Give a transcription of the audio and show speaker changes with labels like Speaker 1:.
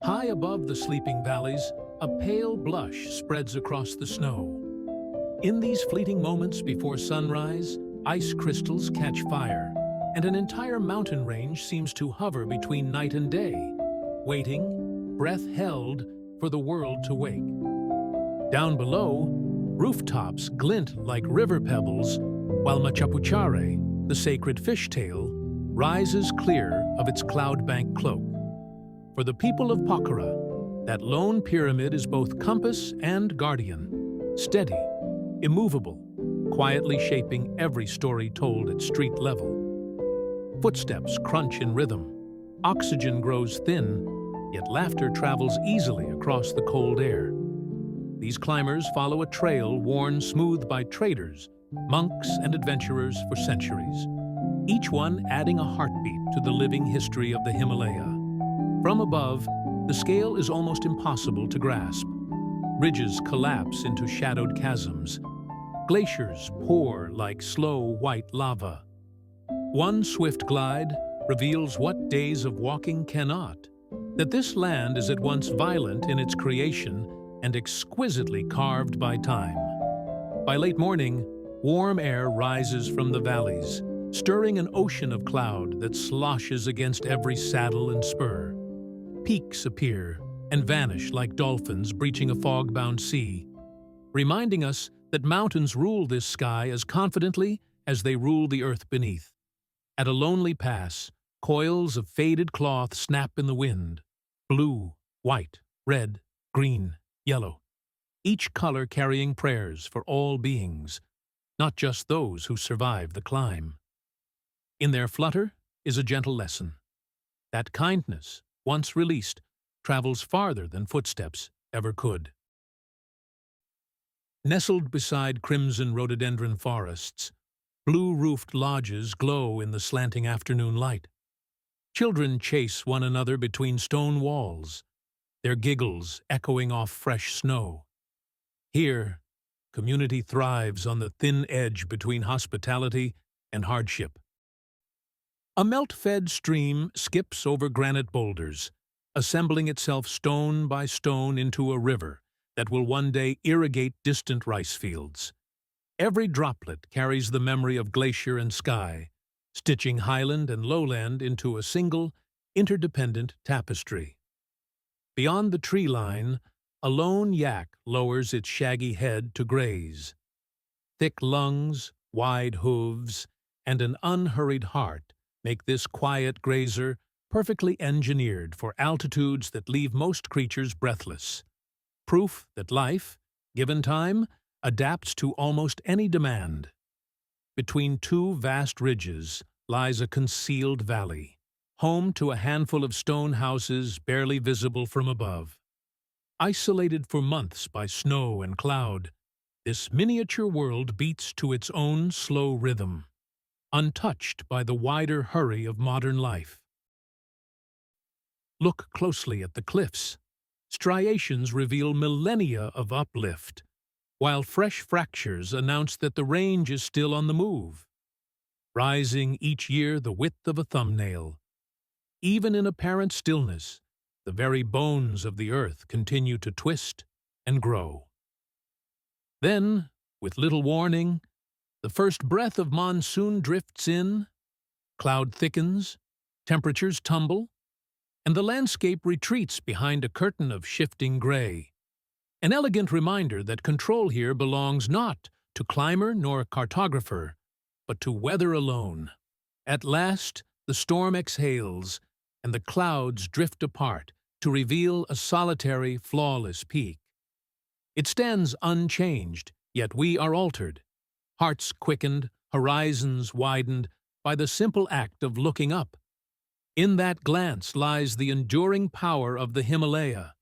Speaker 1: High above the sleeping valleys, a pale blush spreads across the snow. In these fleeting moments before sunrise, ice crystals catch fire, and an entire mountain range seems to hover between night and day, waiting, breath held, for the world to wake. Down below, rooftops glint like river pebbles, while Machapuchare, the sacred fishtail, rises clear of its cloud-bank cloak. For the people of Pokhara, that lone pyramid is both compass and guardian, steady, immovable, quietly shaping every story told at street level. Footsteps crunch in rhythm, oxygen grows thin, yet laughter travels easily across the cold air. These climbers follow a trail worn smooth by traders, monks, and adventurers for centuries, each one adding a heartbeat to the living history of the Himalaya. From above, the scale is almost impossible to grasp. Ridges collapse into shadowed chasms. Glaciers pour like slow white lava. One swift glide reveals what days of walking cannot, that this land is at once violent in its creation and exquisitely carved by time. By late morning, warm air rises from the valleys, stirring an ocean of cloud that sloshes against every saddle and spur. Peaks appear and vanish like dolphins breaching a fog-bound sea, reminding us that mountains rule this sky as confidently as they rule the earth beneath. At a lonely pass, coils of faded cloth snap in the wind, blue, white, red, green, yellow, each color carrying prayers for all beings, not just those who survive the climb. In their flutter is a gentle lesson. That kindness, once released, travels farther than footsteps ever could. Nestled beside crimson rhododendron forests, blue-roofed lodges glow in the slanting afternoon light. Children chase one another between stone walls, their giggles echoing off fresh snow. Here, community thrives on the thin edge between hospitality and hardship. A melt-fed stream skips over granite boulders, assembling itself stone by stone into a river that will one day irrigate distant rice fields. Every droplet carries the memory of glacier and sky, stitching highland and lowland into a single, interdependent tapestry. Beyond the tree line, a lone yak lowers its shaggy head to graze. Thick lungs, wide hooves, and an unhurried heart make this quiet grazer perfectly engineered for altitudes that leave most creatures breathless. Proof that life, given time, adapts to almost any demand. Between two vast ridges lies a concealed valley, home to a handful of stone houses barely visible from above. Isolated for months by snow and cloud, this miniature world beats to its own slow rhythm, untouched by the wider hurry of modern life. Look closely at the cliffs. Striations reveal millennia of uplift, while fresh fractures announce that the range is still on the move, rising each year the width of a thumbnail. Even in apparent stillness, the very bones of the earth continue to twist and grow. Then, with little warning, the first breath of monsoon drifts in, cloud thickens, temperatures tumble, and the landscape retreats behind a curtain of shifting gray. An elegant reminder that control here belongs not to climber nor cartographer, but to weather alone. At last, the storm exhales, and the clouds drift apart to reveal a solitary, flawless peak. It stands unchanged, yet we are altered, hearts quickened, horizons widened by the simple act of looking up. In that glance lies the enduring power of the Himalaya,